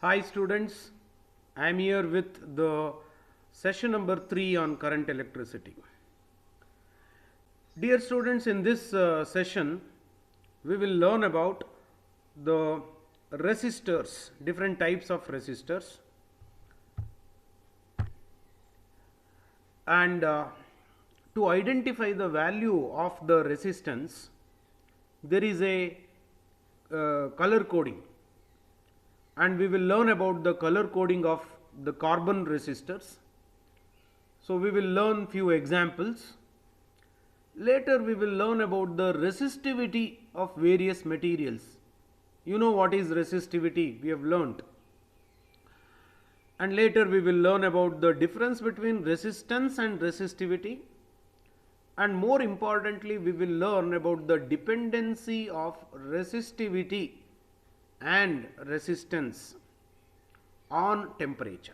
Hi students, I am here with the session number 3 on current electricity. Dear students, in this session we will learn about the resistors, different types of resistors, and to identify the value of the resistance there is a color coding, and we will learn about the color coding of the carbon resistors. So we will learn few examples. Later we will learn about the resistivity of various materials. You know what is resistivity, we have learnt. And later we will learn about the difference between resistance and resistivity. And more importantly, we will learn about the dependency of resistivity and resistance on temperature.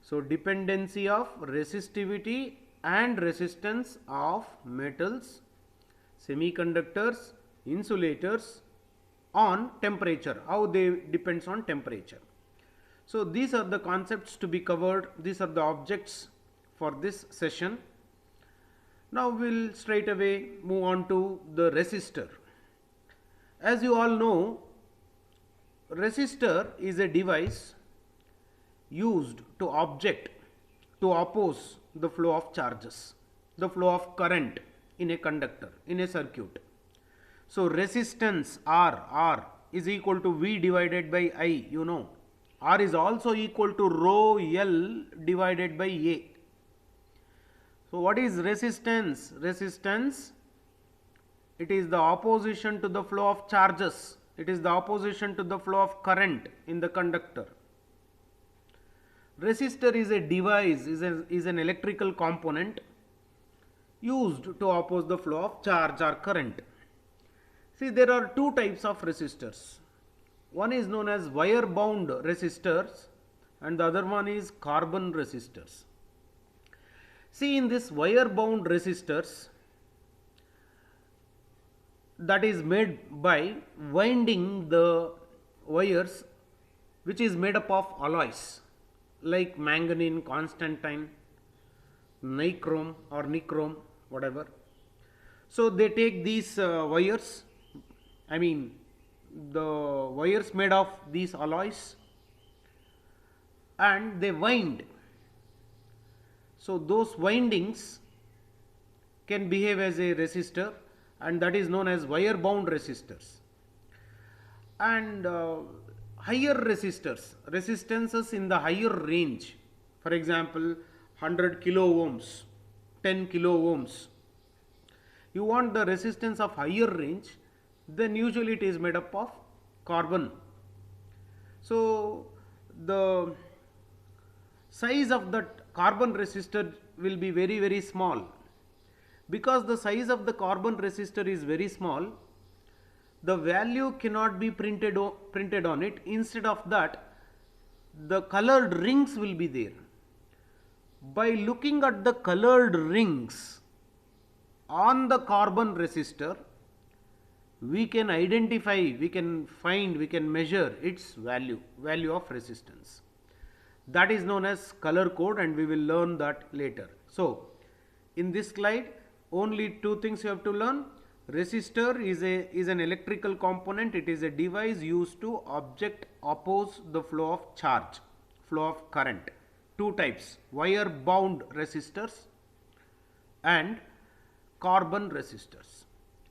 So dependency of resistivity and resistance of metals, semiconductors, insulators on temperature, how they depends on temperature. So these are the concepts to be covered, these are the objects for this session. Now we'll straight away move on to the resistor. As you all know, resistor is a device used to oppose the flow of charges, the flow of current in a conductor, in a circuit. So resistance R is equal to V divided by I, you know. R is also equal to rho L divided by A. So what is resistance? Resistance, it is the opposition to the flow of charges. It is the opposition to the flow of current in the conductor. Resistor is a device, is an electrical component used to oppose the flow of charge or current. See, there are two types of resistors. One is known as wire bound resistors and the other one is carbon resistors. See, in this wire bound resistors, that is made by winding the wires, which is made up of alloys like manganese, constantine, nichrome or nichrome, whatever. So they take these wires, the wires made of these alloys, and they wind. So those windings can behave as a resistor, and that is known as wire bound resistors. And higher resistors, resistances in the higher range, for example 100 kilo ohms, 10 kilo ohms, you want the resistance of higher range, then usually it is made up of carbon. So the size of that carbon resistor will be very small. Because the size of the carbon resistor is very small, the value cannot be printed on it. Instead of that, the colored rings will be there. By looking at the colored rings on the carbon resistor, we can identify, we can find, we can measure its value of resistance. That is known as color code, and we will learn that later. So in this slide, only two things you have to learn. Resistor is an electrical component. It is a device used to oppose the flow of charge, flow of current. Two types: wire bound resistors and carbon resistors.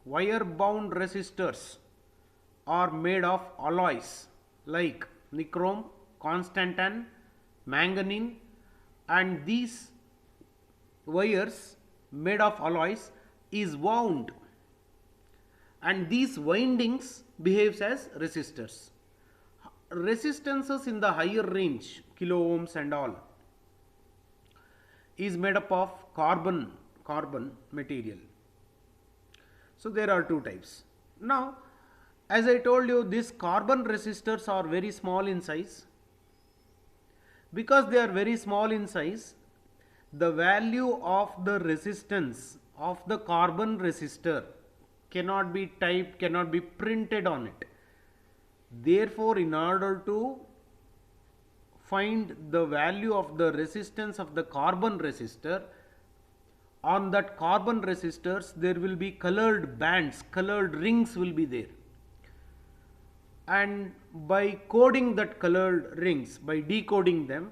Wire bound resistors are made of alloys like nichrome, constantine, manganese, and these wires made of alloys is wound, and these windings behaves as resistors. Resistances in the higher range, kilo ohms and all, is made up of carbon material. So there are two types. Now, as I told you, these carbon resistors are very small in size. Because they are very small in size, the value of the resistance of the carbon resistor cannot be typed, cannot be printed on it. Therefore, in order to find the value of the resistance of the carbon resistor, on that carbon resistors there will be colored bands, colored rings will be there. And by coding that colored rings, by decoding them,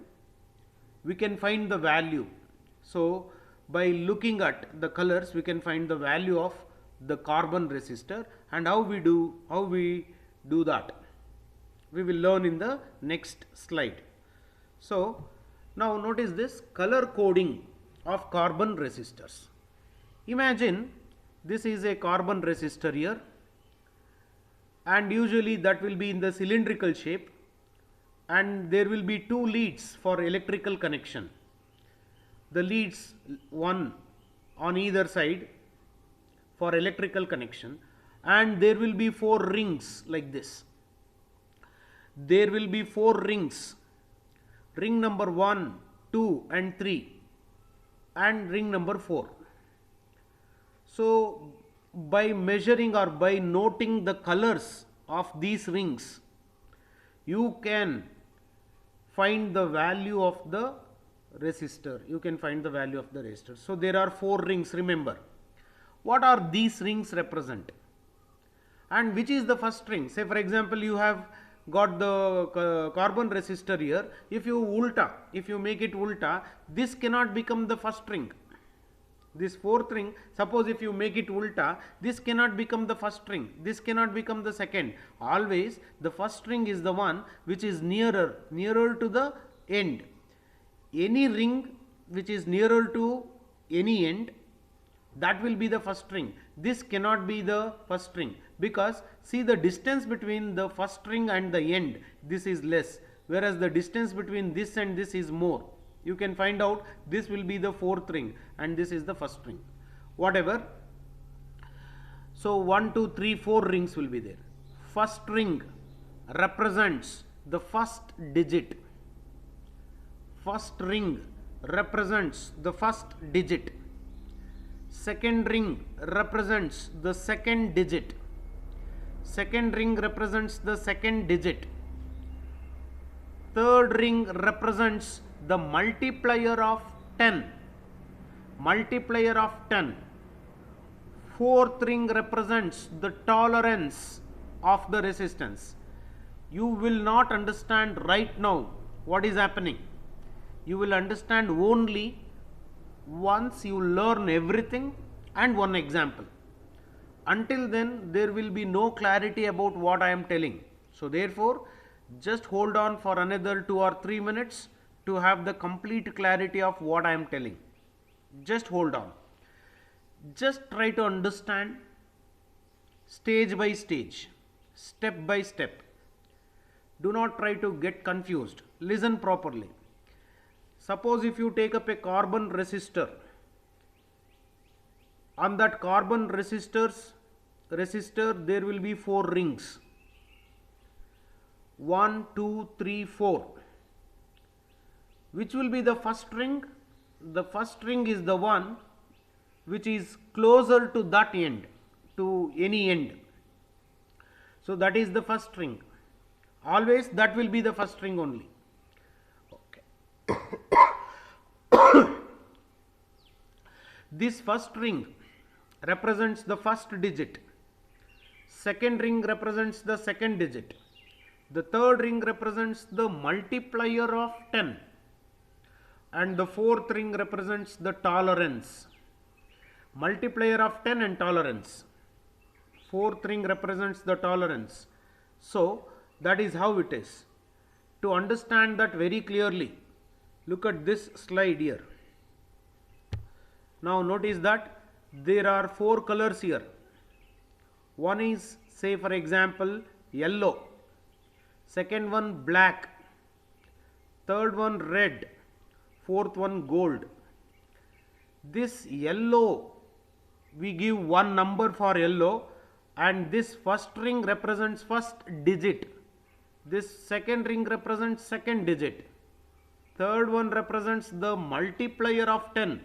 we can find the value. So by looking at the colors, we can find the value of the carbon resistor. And how we do that, we will learn in the next slide. So now notice this color coding of carbon resistors. Imagine this is a carbon resistor here, and usually that will be in the cylindrical shape, and there will be two leads for electrical connection. The leads, one on either side for electrical connection, and there will be four rings like this. There will be four rings, ring number 1, 2 and 3, and ring number 4. So by measuring or by noting the colors of these rings, you can find the value of the resistor. You can find the value of the resistor. So there are four rings, remember. What are these rings represent? And which is the first ring? Say for example, you have got the carbon resistor here. If you make it ulta, this cannot become the first ring. This fourth ring, suppose if you make it ulta, this cannot become the first ring, this cannot become the second. Always the first ring is the one which is nearer to the end. Any ring which is nearer to any end, that will be the first ring. This cannot be the first ring, because see, the distance between the first ring and the end, this is less, whereas the distance between this and this is more. You can find out this will be the fourth ring and this is the first ring, whatever. So 1, 2, 3, 4 rings will be there. First ring represents the first digit. First ring represents the first digit. Second ring represents the second digit. Second ring represents the second digit. Third ring represents the multiplier of 10. Multiplier of 10. Fourth ring represents the tolerance of the resistance. You will not understand right now what is happening. You will understand only once you learn everything and one example. Until then, there will be no clarity about what I am telling. So therefore, just hold on for another 2 or 3 minutes to have the complete clarity of what I am telling. Just hold on. Just try to understand stage by stage, step by step. Do not try to get confused. Listen properly. Suppose if you take up a carbon resistor, on that carbon resistor there will be 4 rings. 1, 2, 3, 4. Which will be the first ring? The first ring is the one which is closer to that end, to any end. So that is the first ring. Always that will be the first ring only. Okay. This first ring represents the first digit. Second ring represents the second digit. The third ring represents the multiplier of 10. And the fourth ring represents the tolerance. Multiplier of 10 and tolerance. Fourth ring represents the tolerance. So that is how it is. To understand that very clearly, look at this slide here. Now notice that there are 4 colors here. One is, say for example, yellow. Second one black. Third one red. Fourth one gold. This yellow, we give one number for yellow, and this first ring represents first digit. This second ring represents second digit. Third one represents the multiplier of 10,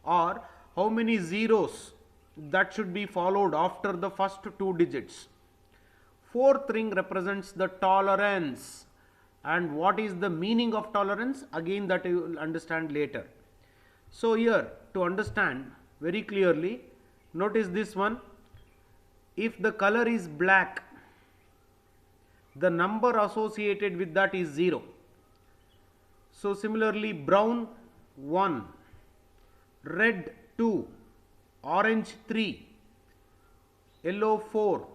or how many zeros that should be followed after the first 2 digits. Fourth ring represents the tolerance. And what is the meaning of tolerance? Again, that you will understand later. So here, to understand very clearly, notice this one. If the color is black, the number associated with that is 0. So similarly, brown 1, red 2, orange 3, yellow 4,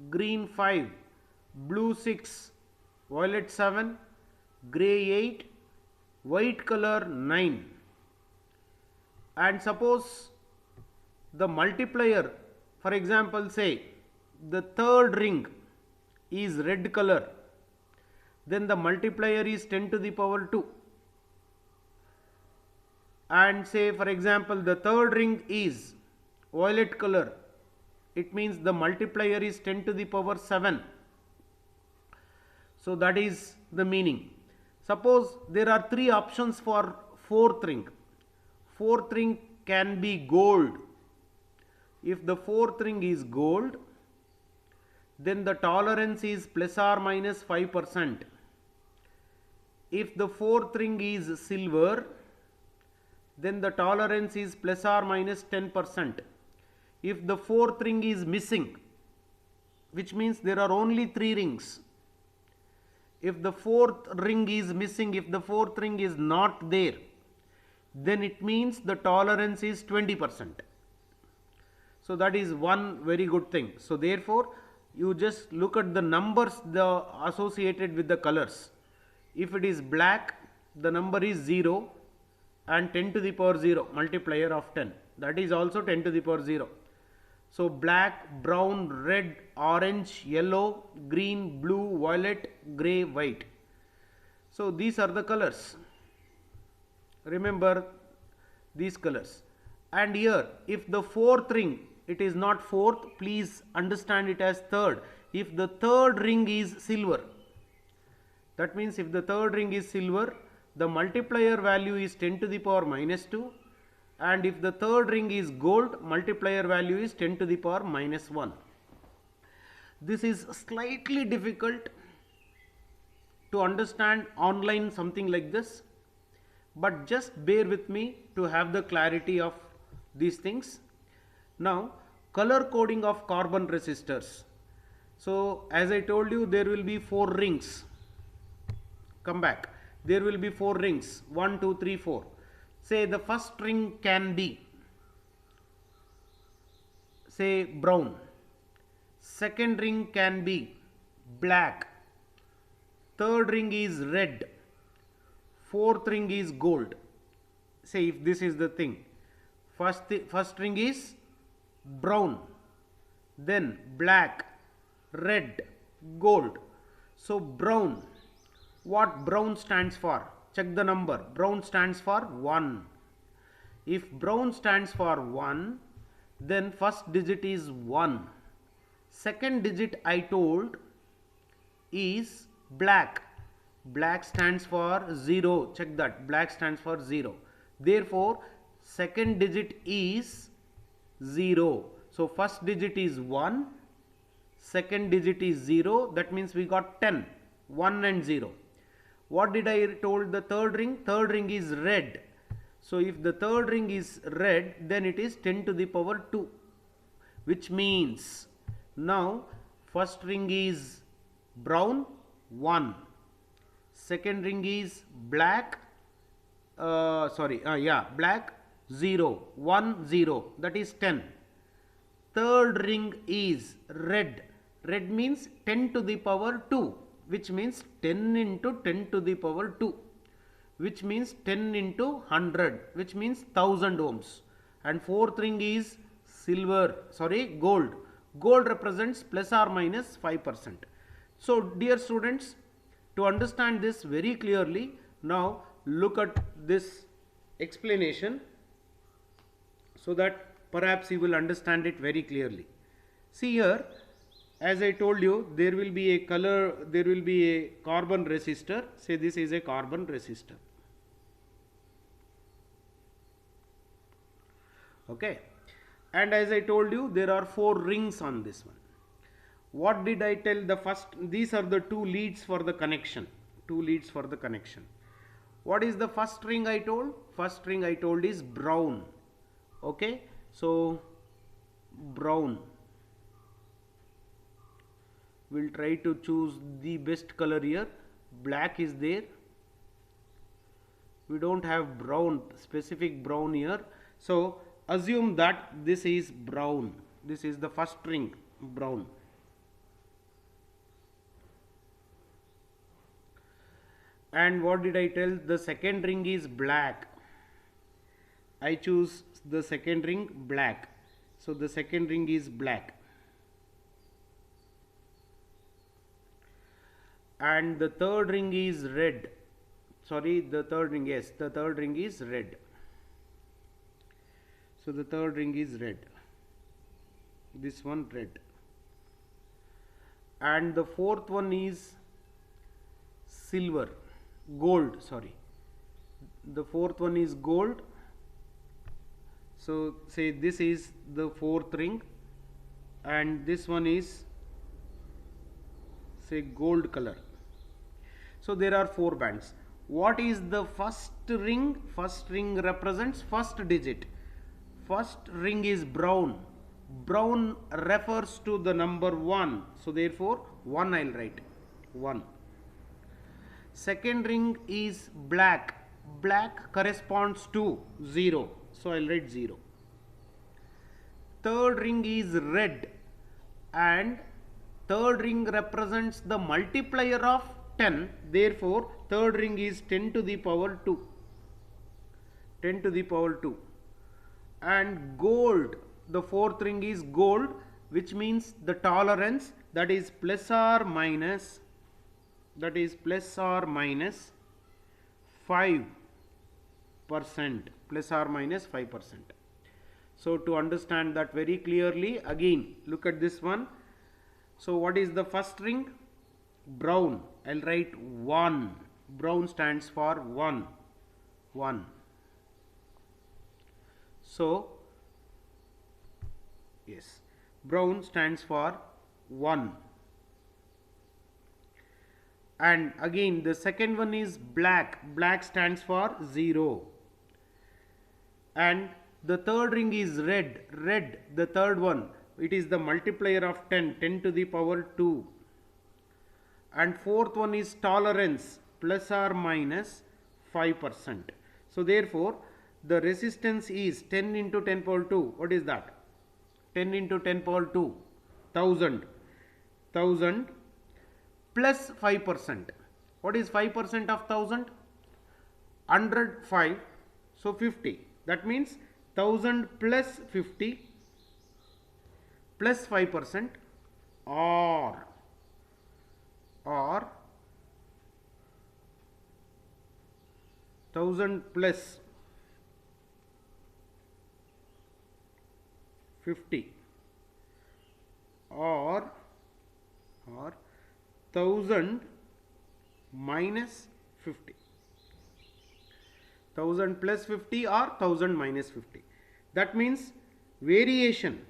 green 5, blue 6, violet 7, grey 8, white color 9. And suppose the multiplier, for example, say the third ring is red color, then the multiplier is 10 to the power 2. And say, for example, the third ring is violet color, it means the multiplier is 10 to the power 7. So that is the meaning. Suppose there are 3 options for fourth ring. Fourth ring can be gold. If the fourth ring is gold, then the tolerance is plus or minus 5%. If the fourth ring is silver, then the tolerance is plus or minus 10%. If the fourth ring is missing, which means there are only 3 rings. If the fourth ring is missing, if the fourth ring is not there, then it means the tolerance is 20%. So that is one very good thing. So therefore, you just look at the numbers associated with the colors. If it is black, the number is 0 and 10 to the power 0, multiplier of 10. That is also 10 to the power 0. So black, brown, red, orange, yellow, green, blue, violet, grey, white. So these are the colors. Remember these colors. And here, if the fourth ring, it is not fourth, please understand it as third. If the third ring is silver, that means if the third ring is silver, the multiplier value is 10 to the power minus 2. And if the third ring is gold, multiplier value is 10 to the power minus 1. This is slightly difficult to understand online, something like this. But just bear with me to have the clarity of these things. Now, color coding of carbon resistors. So, as I told you, there will be 4 rings. Come back. There will be 4 rings. 1, 2, 3, 4. Say the first ring can be, say, brown. Second ring can be black. Third ring is red. Fourth ring is gold. Say if this is the thing. First ring is brown, then black, red, gold. So brown, what brown stands for? Check the number. Brown stands for 1. If brown stands for 1, then first digit is 1. Second digit I told is black. Black stands for 0. Check that. Black stands for 0. Therefore, second digit is 0. So first digit is 1. Second digit is 0. That means we got 10. 1 and 0. What did I told the third ring? Third ring is red. So if the third ring is red, then it is 10 to the power 2. Which means now first ring is brown, 1. Second ring is black, black, 0, 1, 0, that is 10. Third ring is red. Red means 10 to the power 2, which means 10 into 10 to the power 2, which means 10 into 100, which means 1000 ohms. And fourth ring is gold. Gold represents plus or minus 5%. So dear students, to understand this very clearly, now look at this explanation so that perhaps you will understand it very clearly. See here, as I told you, there will be a carbon resistor. Say this is a carbon resistor. Okay. And as I told you, there are 4 rings on this one. What did I tell the first? These are the 2 leads for the connection. 2 leads for the connection. What is the first ring I told? First ring I told is brown. Okay, so brown. We'll try to choose the best color here. Black is there. We don't have brown, specific brown here. So assume that this is brown. This is the first ring, brown. And what did I tell? The second ring is black. I choose the second ring, black. So the second ring is black. And the third ring is red. Sorry, the third ring, yes, the third ring is red. So the third ring is red. This one red. And the fourth one is silver, gold, sorry. The fourth one is gold. So say this is the fourth ring and this one is, say, gold color. So there are 4 bands. What is the first ring? First ring represents first digit. First ring is brown. Brown refers to the number 1. So therefore 1 I'll write. 1. Second ring is black. Black corresponds to 0. So I'll write 0. Third ring is red. And third ring represents the multiplier of 10. Therefore third ring is 10 to the power 2. 10 to the power 2. And gold, the fourth ring is gold, which means the tolerance, that is plus or minus 5%, plus or minus 5%. So to understand that very clearly, again look at this one. So what is the first ring? Brown. I'll write 1. Brown stands for 1. 1. So yes, brown stands for 1. And again the second one is black. Black stands for 0. And the third ring is red. Red, the third one, it is the multiplier of 10. 10 to the power 2. And fourth one is tolerance, plus or minus 5%. So therefore the resistance is 10 into 10 power 2. What is that? 10 into 10 power 2. 1000. 1000 plus 5%. What is 5% of 1000? 105. So 50. That means 1000 plus 50 plus 5% or 1000 plus 50 or 1000 minus 50. 1000 plus 50 or 1000 minus 50. That means variation.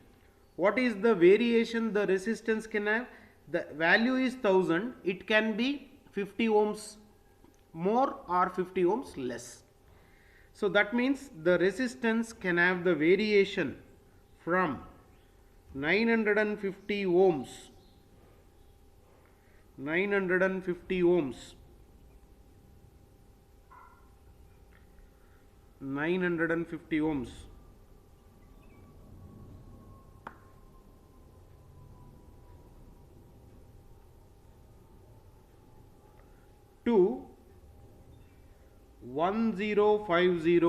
What is the variation the resistance can have? The value is 1000. It can be 50 ohms more or 50 ohms less. So that means the resistance can have the variation from 950 ohms 950 ohms to 1050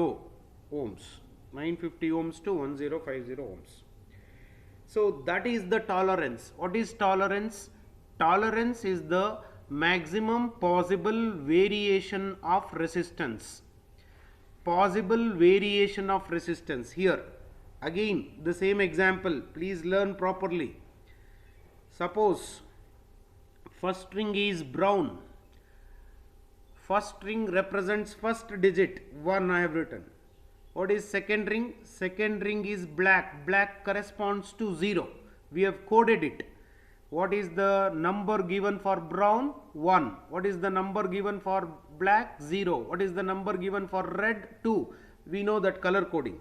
ohms. 950 ohms to 1050 ohms. So that is the tolerance. What is tolerance? Tolerance is the maximum possible variation of resistance. Possible variation of resistance. Here again the same example, please learn properly. Suppose first string is brown. First string represents first digit 1 I have written. What is second ring? Second ring is black. Black corresponds to 0. We have coded it. What is the number given for brown? 1. What is the number given for black? 0. What is the number given for red? 2. We know that color coding.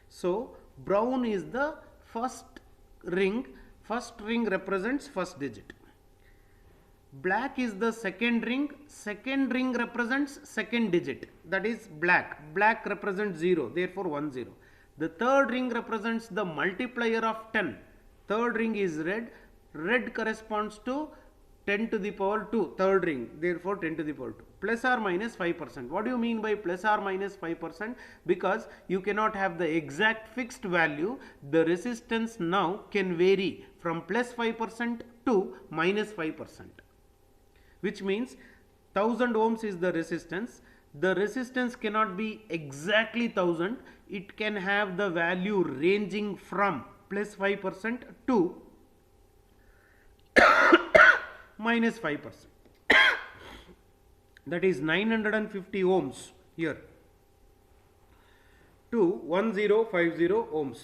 So brown is the first ring. First ring represents first digit. Black is the second ring. Second ring represents second digit. That is black. Black represents 0. Therefore 1 0. The third ring represents the multiplier of 10. Third ring is red. Red corresponds to 10 to the power 2. Third ring. Therefore 10 to the power 2. Plus or minus 5%. What do you mean by plus or minus 5%? Because you cannot have the exact fixed value. The resistance now can vary from plus 5% to minus 5%. Which means 1000 ohms is the resistance. The resistance cannot be exactly 1000. It can have the value ranging from plus 5% to minus 5%. That is 950 ohms here to 1050 ohms.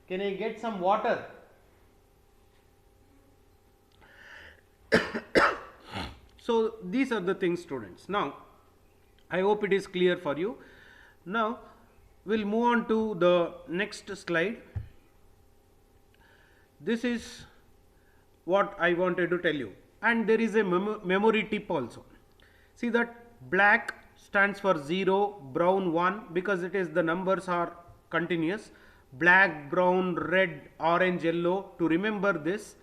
Can I get some water? So these are the things, students. Now I hope it is clear for you. Now we'll move on to the next slide. This is what I wanted to tell you, and there is a memory tip also. See that black stands for 0, brown 1, because it is the numbers are continuous. Black, brown, red, orange, yellow. To remember this,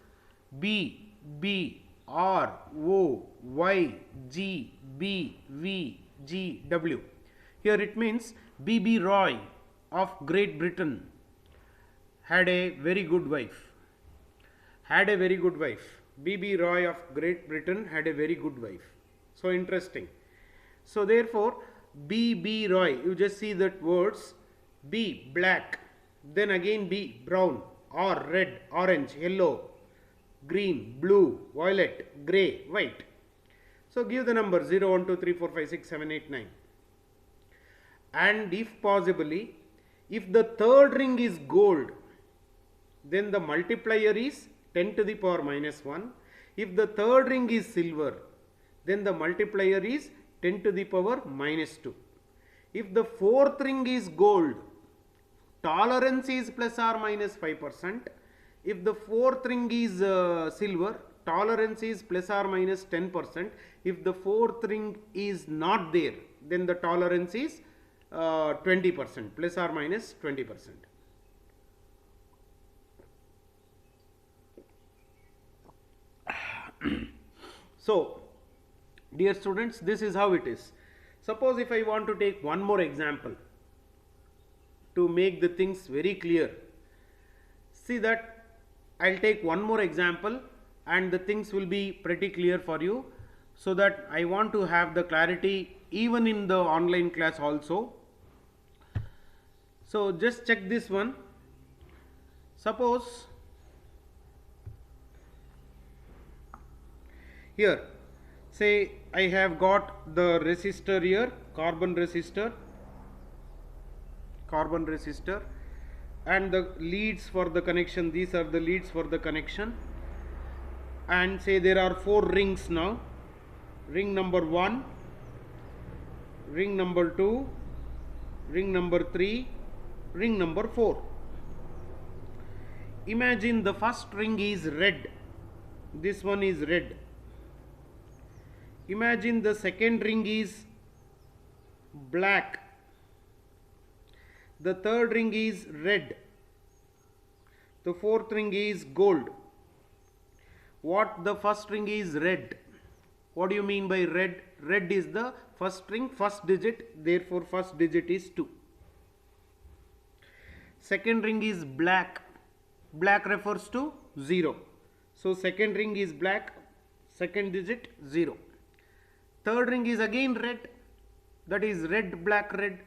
B, B, R, O, Y, G, B, V, G, W. Here it means B.B. Roy of Great Britain had a very good wife. B.B. Roy of Great Britain had a very good wife. So interesting. So therefore B.B. Roy, you just see that words. B, black, then again B, brown, R, red, orange, yellow, green, blue, violet, grey, white. So give the number 0, 1, 2, 3, 4, 5, 6, 7, 8, 9. And if possibly, if the third ring is gold, then the multiplier is 10 to the power minus 1. If the third ring is silver, then the multiplier is 10 to the power minus 2. If the fourth ring is gold, tolerance is plus or minus 5%. If the fourth ring is silver, tolerance is plus or minus 10%. If the fourth ring is not there, then the tolerance is 20%, plus or minus 20%. So, dear students, this is how it is. Suppose if I want to take one more example to make the things very clear. See that I'll take one more example and the things will be pretty clear for you, so that I want to have the clarity even in the online class also. So just check this one. Suppose here, say I have got the resistor here, carbon resistor, and the leads for the connection. These are the leads for the connection, and say there are 4 rings now. Ring number 1, ring number 2, ring number 3, ring number 4. Imagine the first ring is red. This one is red. Imagine the second ring is black. The third ring is red. The fourth ring is gold. What the first ring is red. What do you mean by red? Red is the first ring, first digit, therefore first digit is 2. Second ring is black. Black refers to 0. So second ring is black, second digit 0. Third ring is again red, that is red, black, red.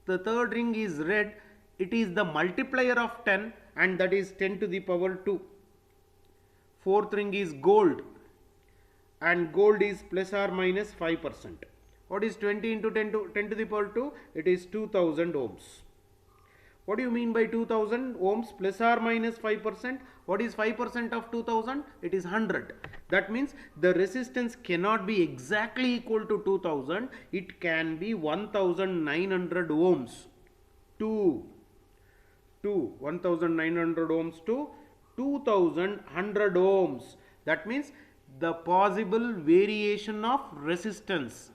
The third ring is red, it is the multiplier of 10, and that is 10 to the power 2. Fourth ring is gold, and gold is plus or minus 5%. What is 20 into 10 to the power 2? It is 2000 ohms. What do you mean by 2000 ohms plus or minus 5%? What is 5% of 2000? It is 100. That means the resistance cannot be exactly equal to 2000. It can be 1900 ohms to 1900 ohms to 2100 ohms. That means the possible variation of resistance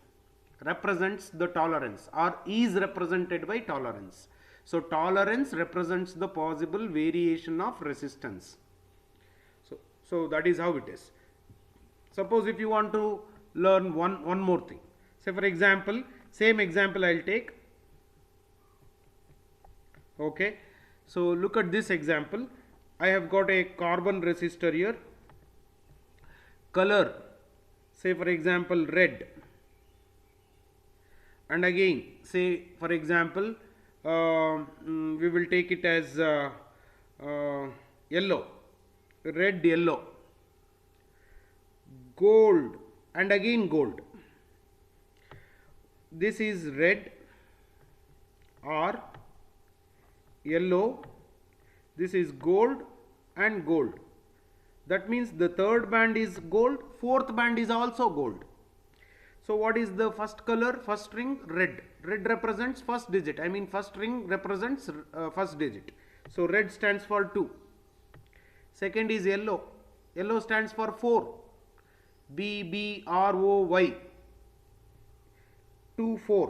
represents the tolerance or is represented by tolerance. So tolerance represents the possible variation of resistance. So that is how it is. Suppose if you want to learn one more thing. Say for example, same example I will take. Okay. So look at this example. I have got a carbon resistor here. Color, say for example red. And again, say for example, we will take it as yellow, red, yellow, gold, and again gold. This is red or yellow, this is gold and gold. That means the third band is gold, fourth band is also gold. So what is the first color? First ring, red. Red represents first digit. I mean first ring represents first digit. So red stands for 2. Second is yellow. Yellow stands for 4. BBROY. 2, 4.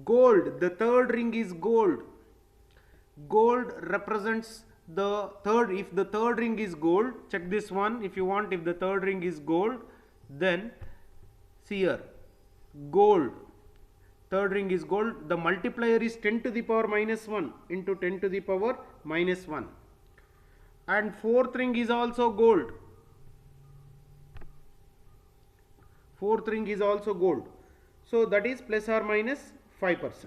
Gold. The third ring is gold. Gold represents the third. If the third ring is gold, check this one. If you want, if the third ring is gold, then see here, gold, third ring is gold, the multiplier is 10 to the power minus 1 into 10 to the power minus 1, and fourth ring is also gold, fourth ring is also gold, so that is plus or minus 5%.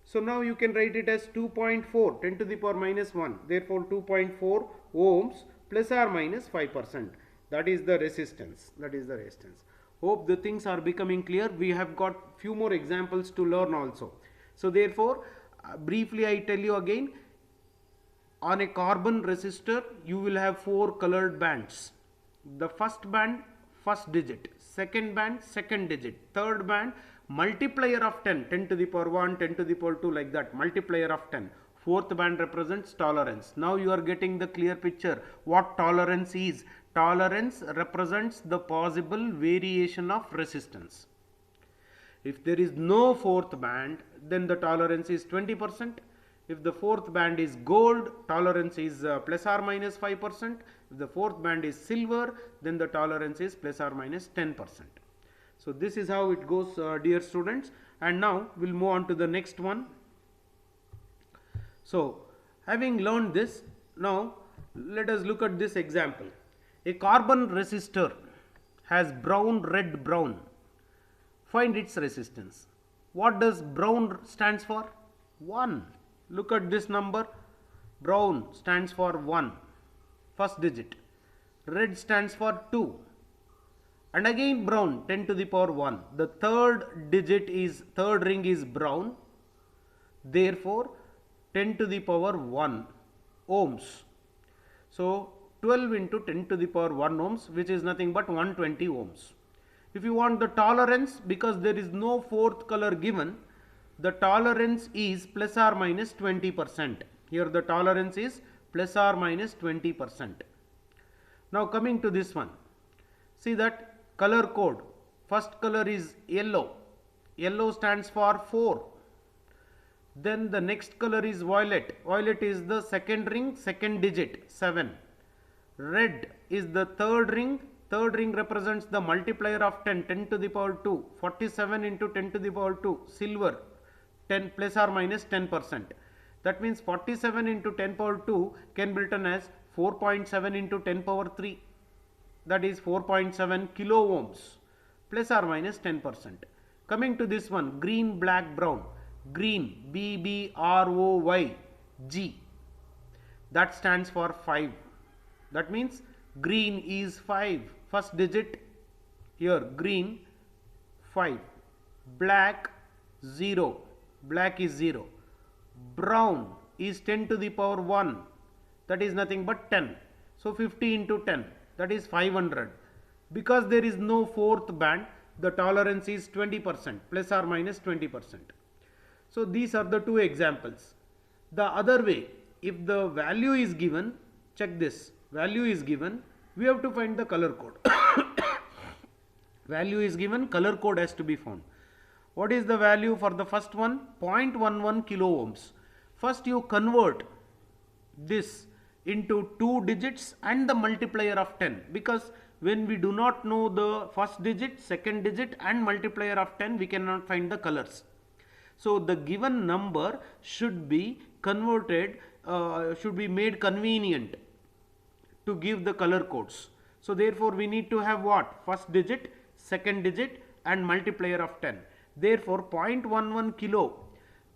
So now you can write it as 2.4, 10 to the power minus 1, therefore 2.4 ohms plus or minus 5%. That is the resistance. That is the resistance. Hope the things are becoming clear. We have got few more examples to learn also. So therefore, briefly I tell you again, on a carbon resistor you will have 4 colored bands. The first band, first digit, second band, second digit, third band, multiplier of 10, 10 to the power 1, 10 to the power 2, like that, multiplier of 10. Fourth band represents tolerance. Now you are getting the clear picture what tolerance is. Tolerance represents the possible variation of resistance. If there is no fourth band, then the tolerance is 20%. If the fourth band is gold, tolerance is plus or minus 5%. If the fourth band is silver, then the tolerance is plus or minus 10%. So this is how it goes, dear students. And now we'll move on to the next one. So having learned this, now let us look at this example. A carbon resistor has brown, red, brown. Find its resistance. What does brown stands for? 1. Look at this number. Brown stands for 1, first digit. Red stands for 2. And again brown, 10 to the power 1. The third digit is, third ring is brown. Therefore 10 to the power 1 ohms. So 12 into 10 to the power 1 ohms, which is nothing but 120 ohms. If you want the tolerance, because there is no fourth color given, the tolerance is plus or minus 20%. Here the tolerance is plus or minus 20%. Now coming to this one, see that color code. First color is yellow. Yellow stands for 4. Then the next color is violet. Violet is the second ring, second digit, 7. Red is the third ring. Third ring represents the multiplier of 10, 10 to the power 2, 47 into 10 to the power 2. Silver, 10 plus or minus 10%. That means 47 into 10 power 2 can be written as 4.7 into 10 power 3. That is 4.7 kilo ohms plus or minus 10%. Coming to this one, green, black, brown. Green, BBROY, G. That stands for 5. That means green is 5. First digit here, green 5. Black 0. Black is 0. brown is 10 to the power 1, that is nothing but 10. So 50 into 10, that is 500. Because there is no fourth band, the tolerance is 20%, plus or minus 20%. So these are the two examples. The other way, if the value is given, check this, value is given, we have to find the color code. Value is given, color code has to be found. What is the value for the first one? 0.11 kilo ohms. First you convert this into 2 digits and the multiplier of 10, because when we do not know the first digit, second digit and multiplier of 10, we cannot find the colors. So the given number should be converted, should be made convenient to give the color codes. So therefore we need to have what? First digit, second digit and multiplier of 10. Therefore 0.11 kilo.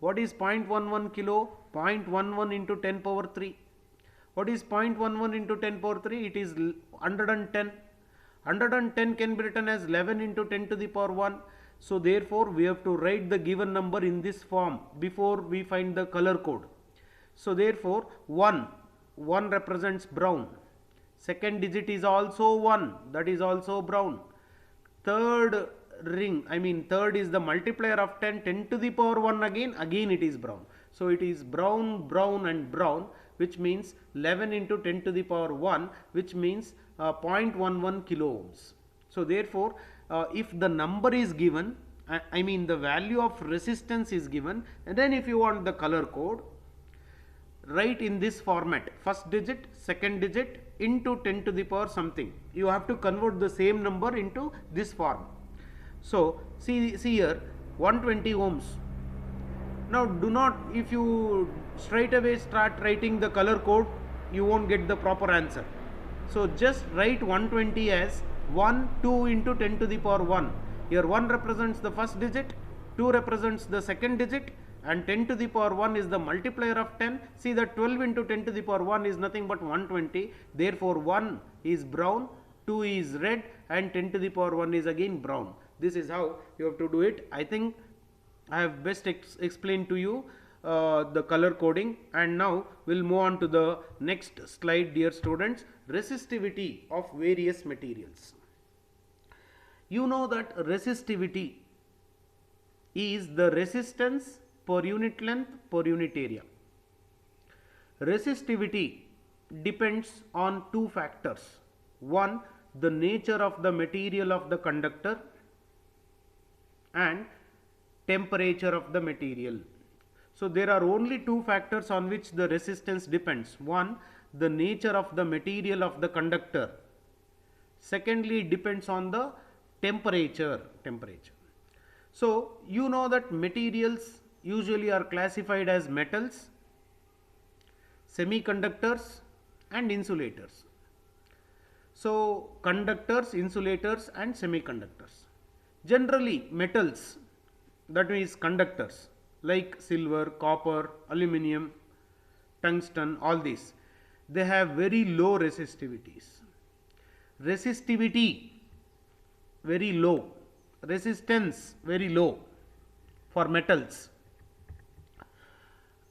What is 0.11 kilo? 0.11 into 10 power 3. What is 0.11 into 10 power 3? It is 110. 110 can be written as 11 into 10 to the power 1. So therefore we have to write the given number in this form before we find the color code. So therefore 1 represents brown. Second digit is also 1, that is also brown. Third ring, third is the multiplier of 10, 10 to the power 1 again it is brown. So it is brown, brown and brown, which means 11 into 10 to the power 1, which means 0.11 kilo ohms. So therefore if the number is given, the value of resistance is given, and then if you want the color code, write in this format, first digit, second digit into 10 to the power something. You have to convert the same number into this form. So see here, 120 ohms. Now do not, if you straight away start writing the color code, you won't get the proper answer. So just write 120 as 1, 2 into 10 to the power 1. Here 1 represents the first digit, 2 represents the second digit, and 10 to the power 1 is the multiplier of 10. See that 12 into 10 to the power 1 is nothing but 120. Therefore 1 is brown, 2 is red, and 10 to the power 1 is again brown. This is how you have to do it. I think I have best explained to you the color coding, and now we'll move on to the next slide, dear students. Resistivity of various materials. You know that resistivity is the resistance per unit length per unit area. Resistivity depends on two factors. One, the nature of the material of the conductor, and temperature of the material. So there are only two factors on which the resistance depends. One, the nature of the material of the conductor. Secondly, it depends on the temperature. So you know that materials usually are classified as metals, semiconductors and insulators. So conductors, insulators and semiconductors. Generally metals, that means conductors like silver, copper, aluminum, tungsten, all these, they have very low resistivities. Resistivity very low, resistance very low for metals,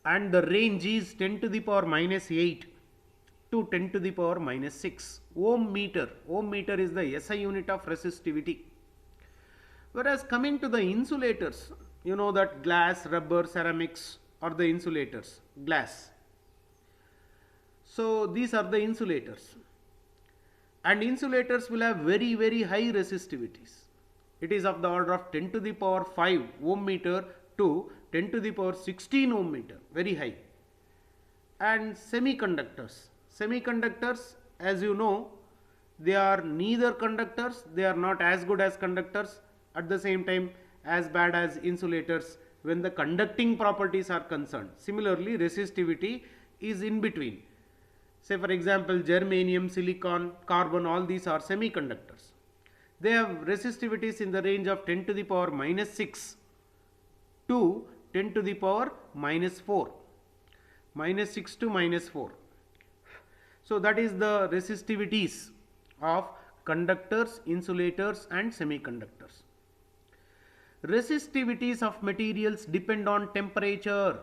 and the range is 10 to the power minus 8 to 10 to the power minus 6 ohm meter. Ohm meter is the SI unit of resistivity. Whereas coming to the insulators, you know that glass, rubber, ceramics are the insulators, glass. So these are the insulators, and insulators will have very, very high resistivities. It is of the order of 10 to the power 5 ohm meter to 10 to the power 16 ohm meter, very high. And semiconductors, as you know, they are neither conductors, they are not as good as conductors, at the same time as bad as insulators when the conducting properties are concerned. Similarly, resistivity is in between. Say for example, germanium, silicon, carbon, all these are semiconductors. They have resistivities in the range of 10 to the power minus 6 to 10 to the power minus 4. Minus 6 to minus 4. So that is the resistivities of conductors, insulators and semiconductors. Resistivities of materials depend on temperature.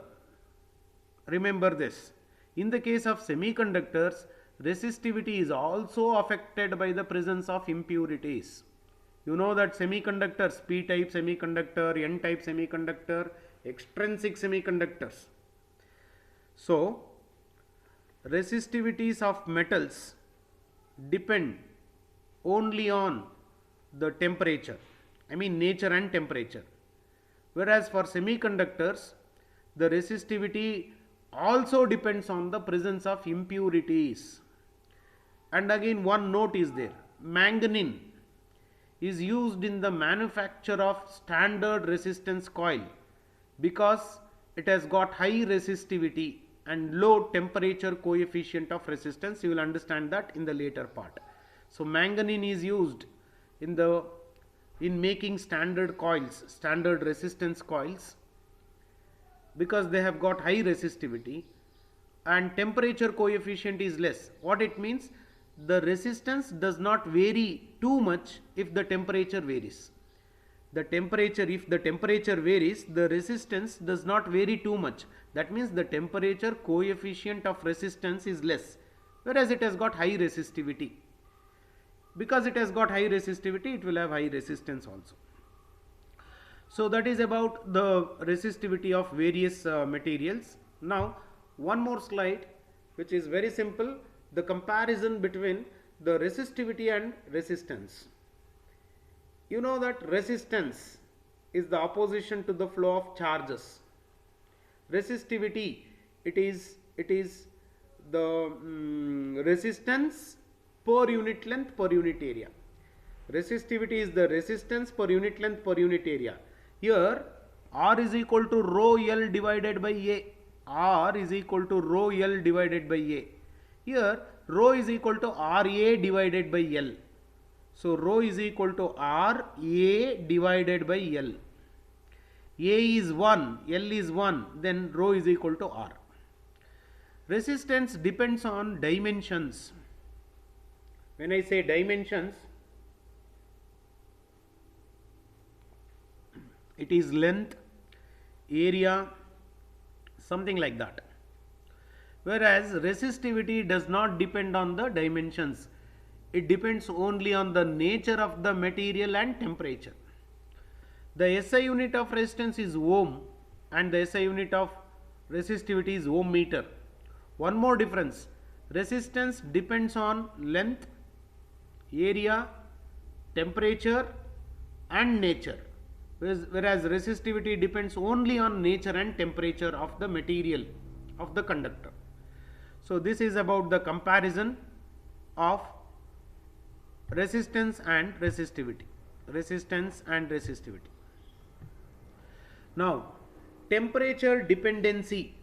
remember this. In the case of semiconductors, resistivity is also affected by the presence of impurities. You know that semiconductors, p-type semiconductor, n-type semiconductor, extrinsic semiconductors. So, resistivities of metals depend only on the temperature, I mean nature and temperature. Whereas for semiconductors, the resistivity also depends on the presence of impurities. And again, one note is there. Manganese is used in the manufacture of standard resistance coil because it has got high resistivity and low temperature coefficient of resistance. You will understand that in the later part. So manganese is used in making standard coils, standard resistance coils, because they have got high resistivity and temperature coefficient is less. What it means? The resistance does not vary too much if the temperature varies. If the temperature varies, the resistance does not vary too much. That means the temperature coefficient of resistance is less, whereas it has got high resistivity. Because it has got high resistivity, it will have high resistance also. So that is about the resistivity of various materials. Now one more slide which is very simple, the comparison between the resistivity and resistance. You know that resistance is the opposition to the flow of charges. Resistivity, it is the resistance per unit length per unit area. Resistivity is the resistance per unit length per unit area. Here R is equal to rho L divided by A. R is equal to rho L divided by A. Here rho is equal to RA divided by L. So rho is equal to RA divided by L. A is 1, L is 1, then rho is equal to R. Resistance depends on dimensions. When I say dimensions, it is length, area, something like that. Whereas resistivity does not depend on the dimensions. It depends only on the nature of the material and temperature. The SI unit of resistance is ohm and the SI unit of resistivity is ohm meter. One more difference, resistance depends on length, area, temperature and nature, whereas resistivity depends only on nature and temperature of the material of the conductor. So this is about the comparison of resistance and resistivity. Now, temperature dependency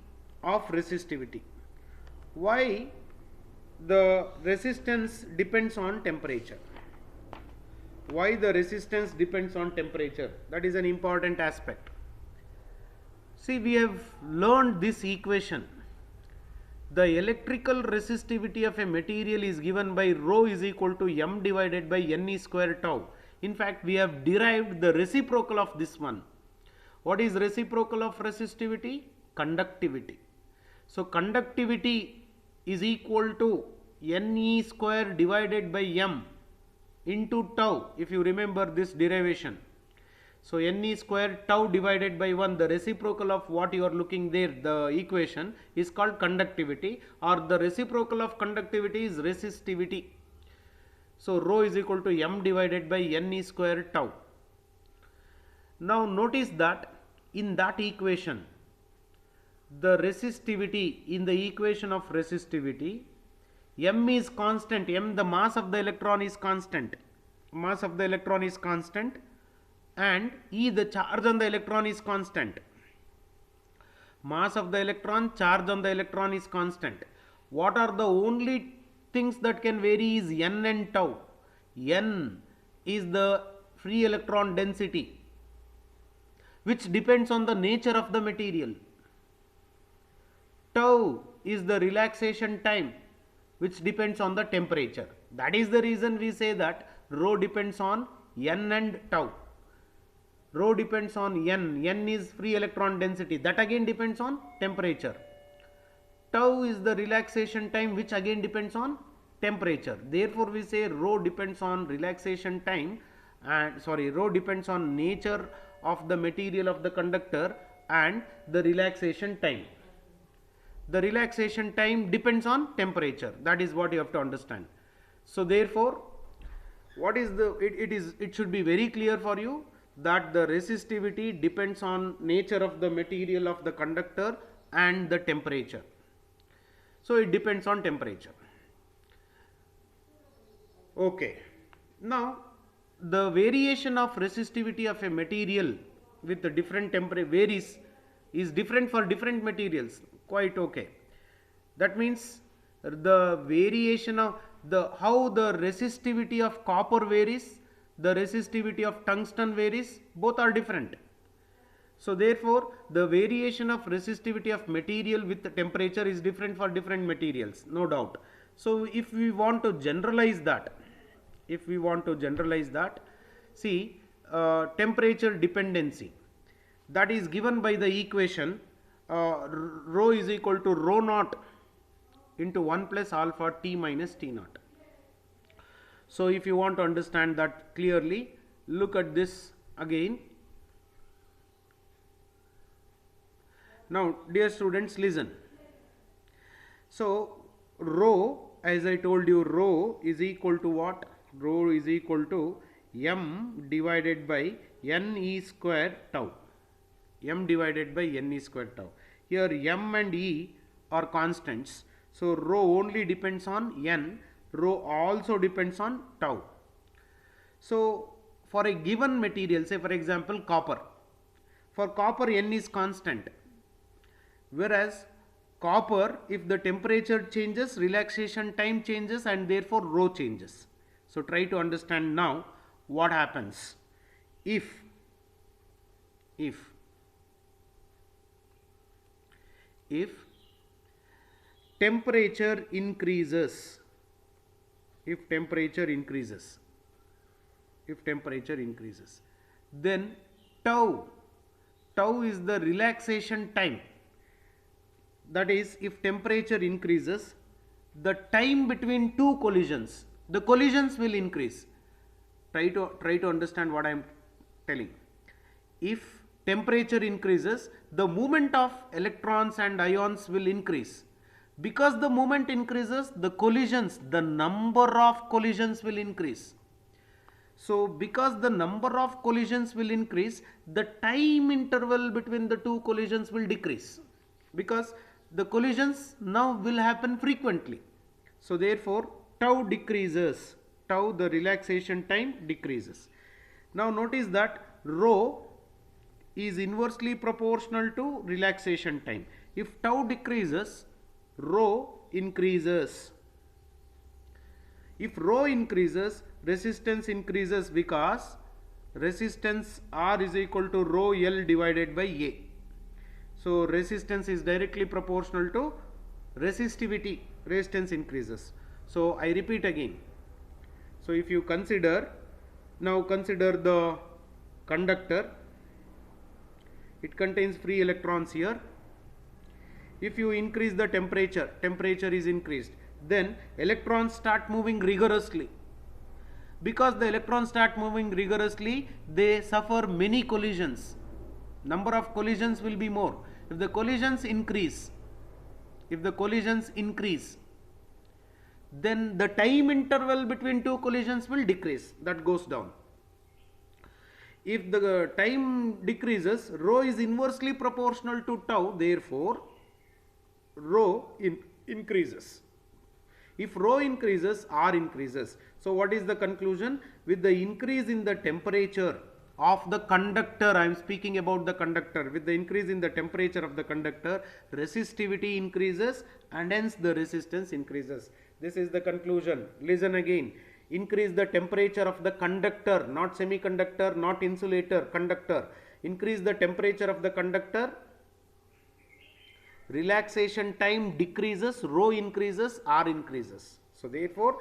of resistivity. Why the resistance depends on temperature? Why the resistance depends on temperature? That is an important aspect. See, we have learned this equation. The electrical resistivity of a material is given by rho is equal to m divided by n square tau. In fact, we have derived the reciprocal of this one. What is reciprocal of resistivity? Conductivity. So conductivity is equal to ne square divided by m into tau, if you remember this derivation. So ne square tau divided by 1, the reciprocal of what you are looking there, the equation is called conductivity, or the reciprocal of conductivity is resistivity. So rho is equal to m divided by ne square tau. Now notice that in that equation, the resistivity, in the equation of resistivity, m is constant, the mass of the electron is constant, and E, the charge on the electron, is constant. Mass of the electron, charge on the electron is constant. What are the only things that can vary is n and tau. N is the free electron density, which depends on the nature of the material. Tau is the relaxation time, which depends on the temperature. That is the reason we say that rho depends on n and tau. Rho depends on n is free electron density, that again depends on temperature. tau is the relaxation time, which again depends on temperature. Therefore we say rho depends on relaxation time, and rho depends on nature of the material of the conductor and the relaxation time. The relaxation time depends on temperature. That is what you have to understand. So therefore, what is the it should be very clear for you that the resistivity depends on nature of the material of the conductor and the temperature. So it depends on temperature. Okay. Now the variation of resistivity of a material with the different temperature varies is different for different materials. Quite okay. That means the variation of how the resistivity of copper varies, the resistivity of tungsten varies, both are different. So therefore the variation of resistivity of material with the temperature is different for different materials, no doubt. So if we want to generalize that, see, temperature dependency, that is given by the equation rho is equal to rho naught into 1 plus alpha T minus T naught. So if you want to understand that clearly, look at this again. Now dear students, listen. So rho, as I told you, rho is equal to what? Rho is equal to m divided by ne square tau. M divided by ne square tau. Here m and e are constants. So rho only depends on n, rho also depends on tau. So for a given material, say for example copper, for copper n is constant, whereas copper, if the temperature changes, relaxation time changes, and therefore rho changes. So try to understand now what happens if temperature increases, then tau is the relaxation time. That is, if temperature increases, the time between two collisions, the collisions will increase. Try to understand what I am telling. If temperature increases, the movement of electrons and ions will increase. Because the movement increases, the collisions, the number of collisions will increase. So because the number of collisions will increase, the time interval between the two collisions will decrease, because the collisions now will happen frequently. So therefore tau decreases, tau, the relaxation time, decreases. Now notice that rho is inversely proportional to relaxation time. If tau decreases, rho increases. If rho increases, resistance increases, because resistance R is equal to rho L divided by A. So resistance is directly proportional to resistivity, resistance increases. So I repeat again. So if you consider the conductor, it contains free electrons here. If you increase the temperature is increased, then electrons start moving rigorously. Because the electrons start moving rigorously, they suffer many collisions. Number of collisions will be more. If the collisions increase, then the time interval between two collisions will decrease, that goes down. If the time decreases, rho is inversely proportional to tau, therefore rho increases. If rho increases, R increases. So what is the conclusion? With the increase in the temperature of the conductor, I am speaking about the conductor, with the increase in the temperature of the conductor, resistivity increases and hence the resistance increases. This is the conclusion. Listen again. Increase the temperature of the conductor, not semiconductor, not insulator, conductor. Increase the temperature of the conductor, relaxation time decreases, rho increases, R increases. So therefore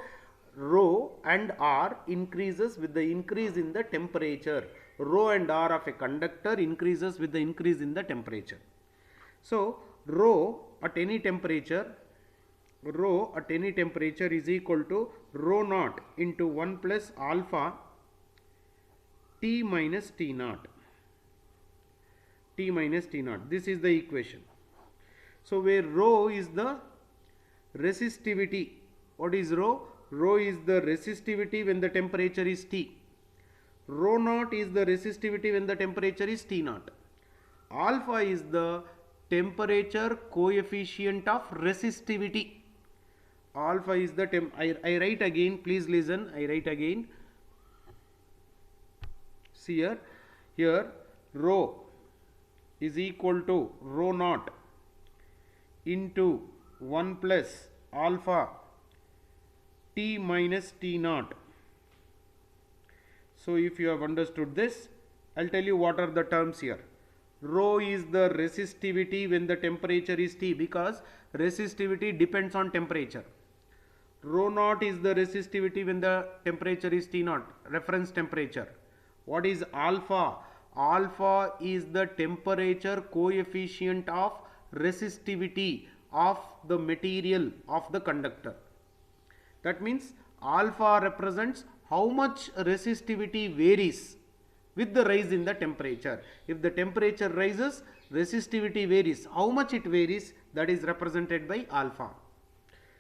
rho and R increases with the increase in the temperature. Rho and R of a conductor increases with the increase in the temperature. So rho at any temperature, rho at any temperature is equal to rho naught into 1 plus alpha T minus T naught. T minus T naught. This is the equation. So where rho is the resistivity. What is rho? Rho is the resistivity when the temperature is T. Rho naught is the resistivity when the temperature is T naught. Alpha is the temperature coefficient of resistivity. Alpha is the I write again, please listen, I write again. See here rho is equal to rho naught into 1 plus alpha T minus T naught. So if you have understood this, I'll tell you what are the terms here. Rho is the resistivity when the temperature is T, because resistivity depends on temperature. Rho naught is the resistivity when the temperature is T naught, reference temperature. What is alpha? Alpha is the temperature coefficient of resistivity of the material of the conductor. That means alpha represents how much resistivity varies with the rise in the temperature. If the temperature rises, resistivity varies. How much it varies, that is represented by alpha.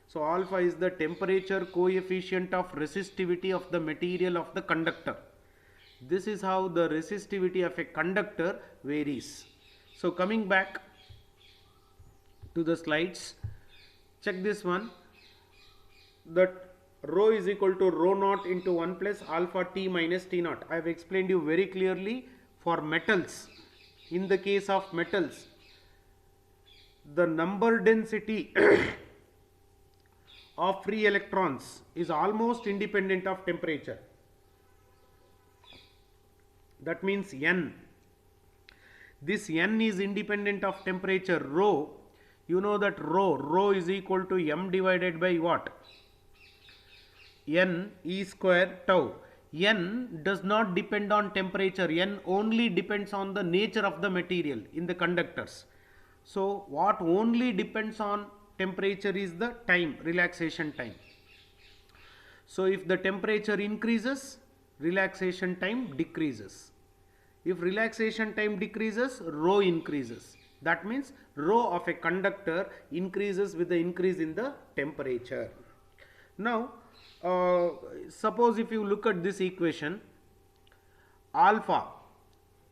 So alpha is the temperature coefficient of resistivity of the material of the conductor. This is how the resistivity of a conductor varies. So coming back to the slides, check this one, that rho is equal to rho naught into 1 plus alpha T minus T naught. I have explained you very clearly for metals. In the case of metals, the number density of free electrons is almost independent of temperature. That means N. This N is independent of temperature. Rho, you know that rho is equal to M divided by what? N E square tau. N does not depend on temperature. N only depends on the nature of the material in the conductors. So what only depends on temperature is the time, relaxation time. So if the temperature increases, relaxation time decreases. If relaxation time decreases, rho increases. That means rho of a conductor increases with the increase in the temperature. Now suppose if you look at this equation, alpha,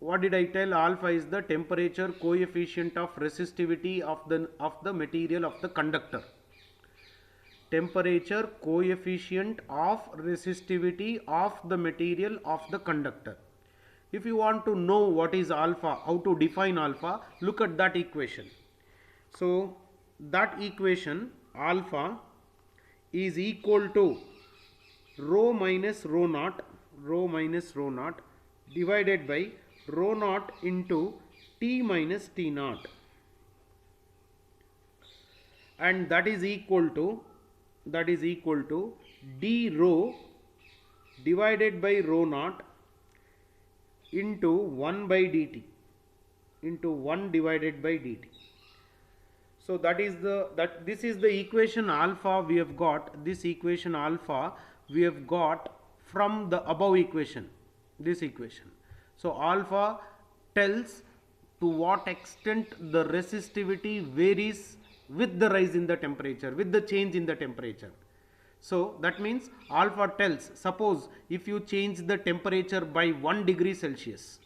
what did I tell? Alpha is the temperature coefficient of resistivity of the material of the conductor. Temperature coefficient of resistivity of the material of the conductor. If you want to know what is alpha, how to define alpha, look at that equation. So that equation, alpha is equal to rho minus rho naught divided by rho naught into T minus T naught, and that is equal to d rho divided by rho naught into 1 by dt, into 1 divided by dt. So this is the equation alpha we have got. This equation alpha we have got from the above equation, this equation. So alpha tells to what extent the resistivity varies with the rise in the temperature, with the change in the temperature. So that means alpha tells, suppose if you change the temperature by 1 degree Celsius,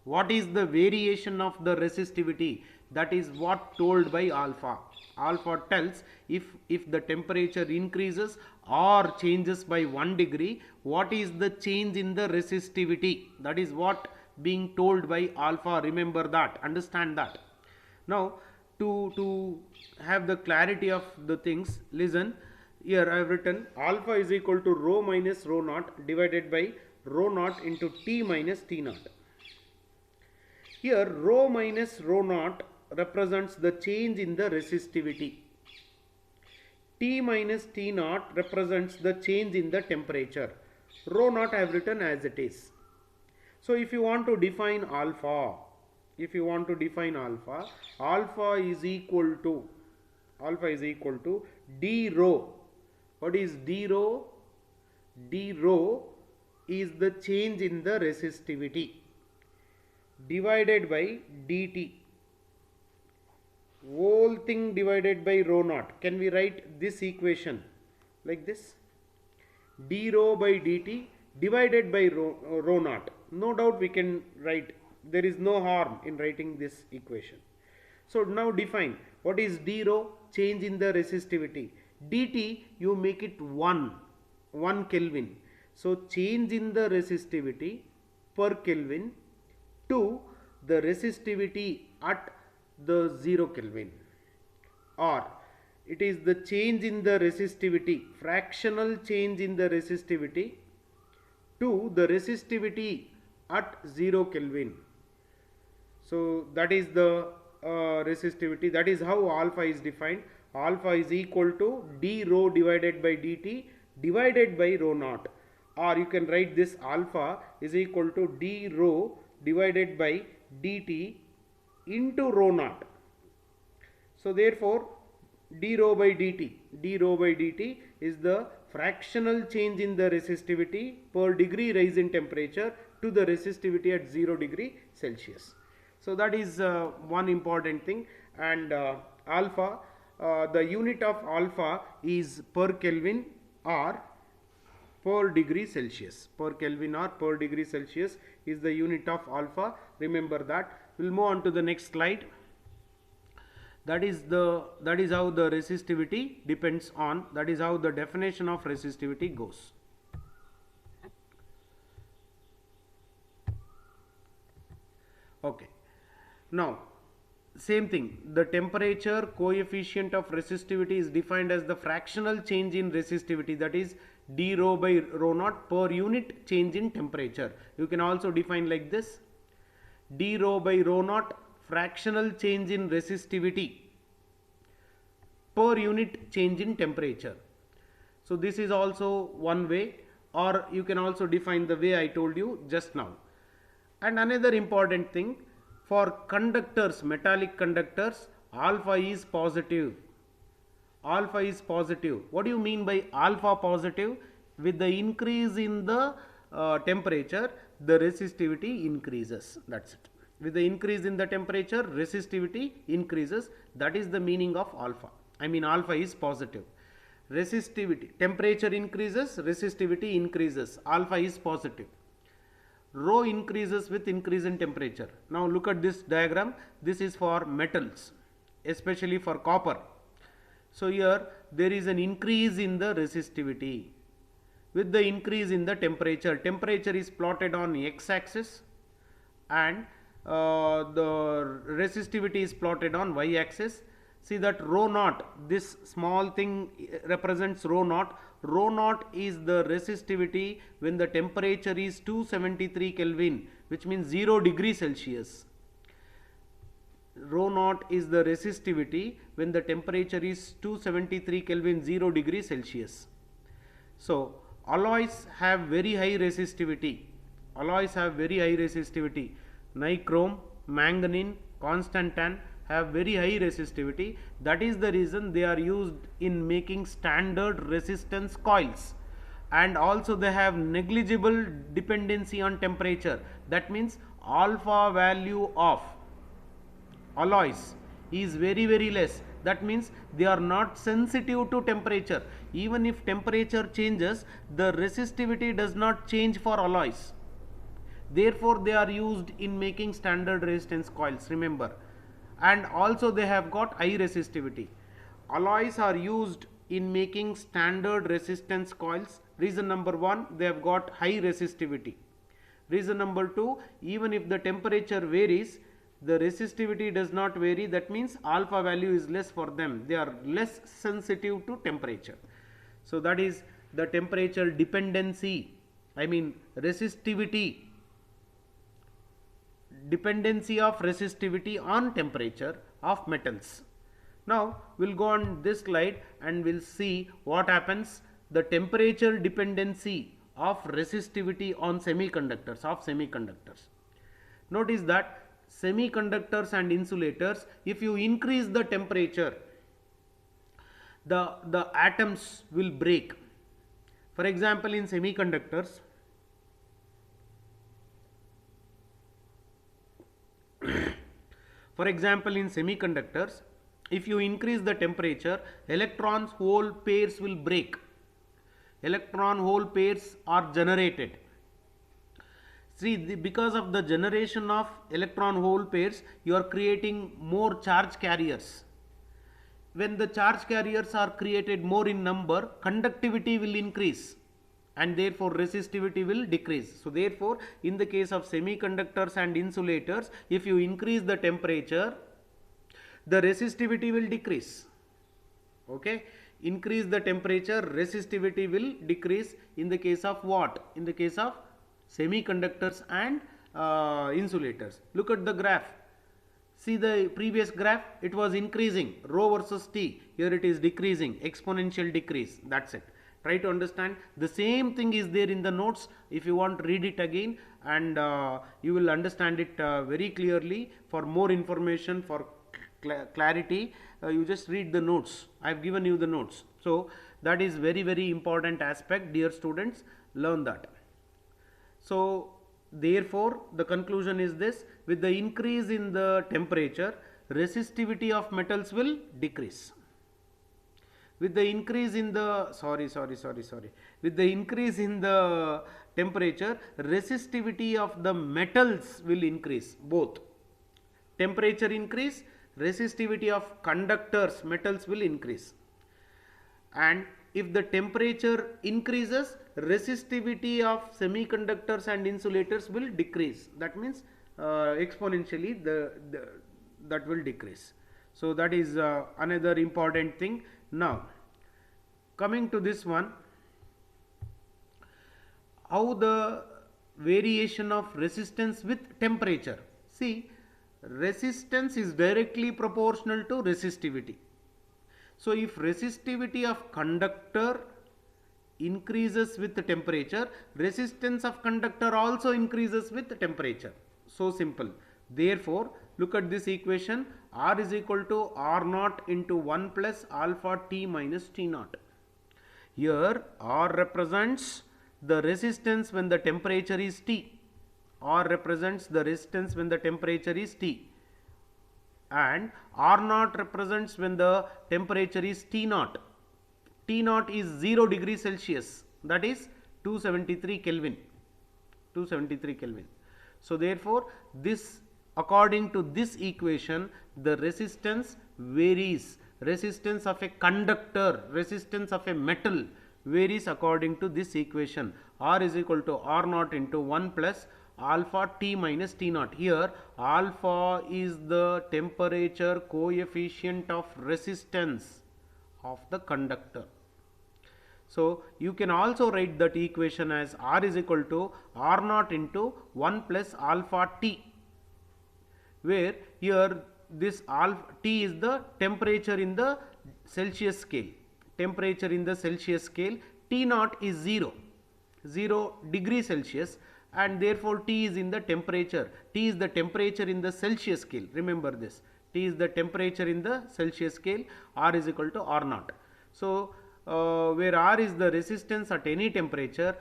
what is the variation of the resistivity? That is what told by alpha. Alpha tells if the temperature increases or changes by 1 degree, what is the change in the resistivity? That is what being told by alpha. Remember that, understand that. Now to have the clarity of the things, listen. Here I have written alpha is equal to rho minus rho naught divided by rho naught into T minus T naught. Here rho minus rho naught represents the change in the resistivity. T minus T naught represents the change in the temperature. Rho naught I have written as it is. So if you want to define alpha, alpha is equal to Alpha is equal to d rho. What is d rho? D rho is the change in the resistivity divided by dt. Whole thing divided by rho naught. Can we write this equation like this? D rho by dt divided by rho naught. No doubt we can write. There is no harm in writing this equation. So now define what is d rho, change in the resistivity. dt you make it 1 Kelvin. So change in the resistivity per Kelvin to the resistivity at the 0 Kelvin, or it is the change in the resistivity, fractional change in the resistivity to the resistivity at 0 Kelvin. So that is the resistivity. That is how alpha is defined. Alpha is equal to d rho divided by dt divided by rho naught, or you can write this alpha is equal to d rho divided by dt into rho naught. So therefore d rho by dt is the fractional change in the resistivity per degree rise in temperature to the resistivity at 0 degree Celsius. So that is one important thing. And alpha, the unit of alpha is per Kelvin or per degree Celsius. Per Kelvin or per degree Celsius is the unit of alpha. Remember that. We'll move on to the next slide. That is how the resistivity depends on, that is how the definition of resistivity goes. Okay. Now same thing, the temperature coefficient of resistivity is defined as the fractional change in resistivity, that is d rho by rho naught per unit change in temperature. You can also define like this: d rho by rho naught fractional change in resistivity per unit change in temperature. So this is also one way, or you can also define the way I told you just now. And another important thing, for conductors, metallic conductors, alpha is positive. Alpha is positive. What do you mean by alpha positive? With the increase in the temperature, the resistivity increases. That's it. With the increase in the temperature, resistivity increases. That is the meaning of alpha. I mean alpha is positive. Resistivity, temperature increases, resistivity increases. Alpha is positive. Rho increases with increase in temperature. Now look at this diagram. This is for metals, especially for copper. So here there is an increase in the resistivity with the increase in the temperature. Temperature is plotted on x-axis and the resistivity is plotted on y-axis. See that rho naught, this small thing represents rho naught. Rho naught is the resistivity when the temperature is 273 Kelvin, which means 0 degree Celsius. Rho naught is the resistivity when the temperature is 273 Kelvin, 0 degree Celsius. So alloys have very high resistivity. Alloys have very high resistivity. Nichrome, manganese, constantan have very high resistivity. That is the reason they are used in making standard resistance coils, and also they have negligible dependency on temperature. That means alpha value of alloys is very less. That means they are not sensitive to temperature. Even if temperature changes, the resistivity does not change for alloys. Therefore they are used in making standard resistance coils, remember. And also they have got high resistivity. Alloys are used in making standard resistance coils. Reason number 1, they have got high resistivity. Reason number 2, even if the temperature varies, the resistivity does not vary. That means alpha value is less for them. They are less sensitive to temperature. So that is the temperature dependency, I mean resistivity, dependency of resistivity on temperature of metals. Now we'll go on this slide and we'll see what happens, the temperature dependency of resistivity on semiconductors. Notice that semiconductors and insulators, if you increase the temperature, the atoms will break. For example, in semiconductors, if you increase the temperature, electrons hole pairs will break. Electron hole pairs are generated. See, because of the generation of electron hole pairs, you are creating more charge carriers. When the charge carriers are created more in number, conductivity will increase and therefore resistivity will decrease. So therefore, in the case of semiconductors and insulators, if you increase the temperature, the resistivity will decrease. Okay, increase the temperature, resistivity will decrease. In the case of what? In the case of semiconductors and insulators. Look at the graph. See the previous graph, it was increasing, rho versus T. Here it is decreasing, exponential decrease. That's it. Try to understand. The same thing is there in the notes. If you want, read it again and you will understand it very clearly. For more information, for clarity, you just read the notes. I have given you the notes. So that is very, very important aspect, dear students. Learn that. So therefore, the conclusion is this: with the increase in the temperature, resistivity of metals will decrease. With the increase in the with the increase in the temperature, resistivity of the metals will increase. Both temperature increase, resistivity of conductors, metals will increase. And if the temperature increases, resistivity of semiconductors and insulators will decrease. That means exponentially that will decrease. So that is another important thing. Now coming to this one, how the variation of resistance with temperature. See, resistance is directly proportional to resistivity. So if resistivity of conductor increases with the temperature, resistance of conductor also increases with the temperature. So simple. Therefore, look at this equation: R is equal to R naught into 1 plus alpha T minus T naught. Here R represents the resistance when the temperature is T. R represents the resistance when the temperature is T. And R naught represents when the temperature is T naught. T naught is 0 degrees Celsius, that is 273 Kelvin. 273 Kelvin. So therefore, this, according to this equation, the resistance varies. Resistance of a conductor, resistance of a metal varies according to this equation. R is equal to R naught into 1 plus alpha T minus T naught. Here alpha is the temperature coefficient of resistance of the conductor. So you can also write that equation as R is equal to R naught into 1 plus alpha T, where here this alpha T is the temperature in the Celsius scale. Temperature in the Celsius scale, T naught is 0 degrees Celsius, and therefore T is in the temperature. T is the temperature in the Celsius scale. Remember this. T is the temperature in the Celsius scale. R is equal to R naught. So where R is the resistance at any temperature,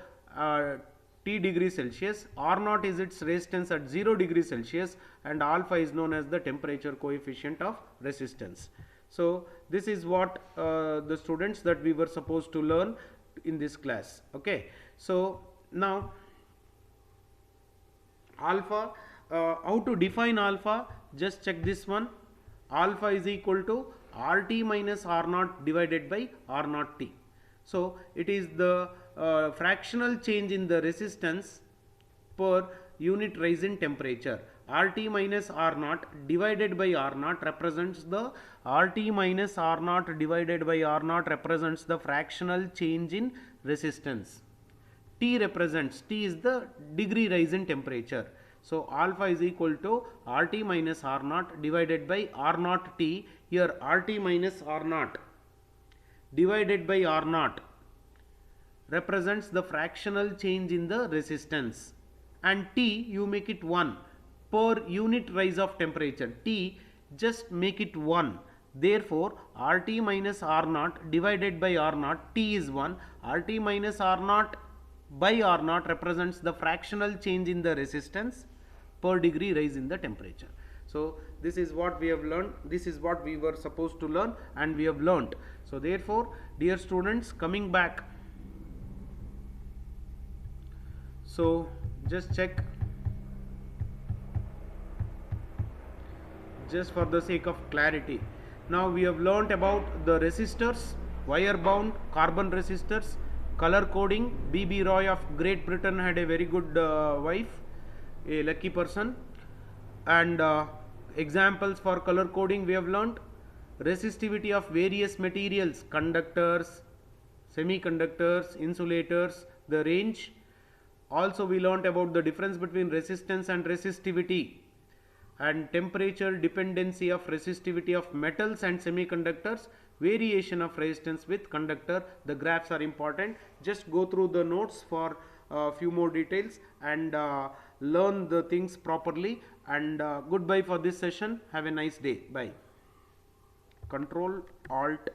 T degrees Celsius, R naught is its resistance at 0 degrees Celsius, and alpha is known as the temperature coefficient of resistance. So this is what the students that we were supposed to learn in this class. Okay. So now alpha, how to define alpha? Just check this one. Alpha is equal to RT minus R naught divided by R naught T. So it is the fractional change in the resistance per unit rise in temperature. RT minus R naught divided by R naught represents the RT minus R naught divided by R naught represents the fractional change in resistance. T represents, T is the degree rise in temperature. So alpha is equal to RT minus R naught divided by R naught T. Here RT minus R naught divided by R naught represents the fractional change in the resistance, and T you make it 1 per unit rise of temperature. T just make it 1. Therefore, RT minus R naught divided by R naught, T is 1. RT minus R naught by R naught represents the fractional change in the resistance per degree rise in the temperature. So this is what we have learned, this is what we were supposed to learn, and we have learnt. So therefore, dear students, coming back, so just check, just for the sake of clarity. Now we have learnt about the resistors, wire bound carbon resistors, color coding. B.B. Roy of Great Britain had a very good wife, a lucky person. And examples for color coding we have learnt: resistivity of various materials, conductors, semiconductors, insulators, the range. Also we learnt about the difference between resistance and resistivity, and temperature dependency of resistivity of metals and semiconductors, variation of resistance with conductor. The graphs are important. Just go through the notes for a few more details and learn the things properly. And goodbye for this session. Have a nice day. Bye. Control Alt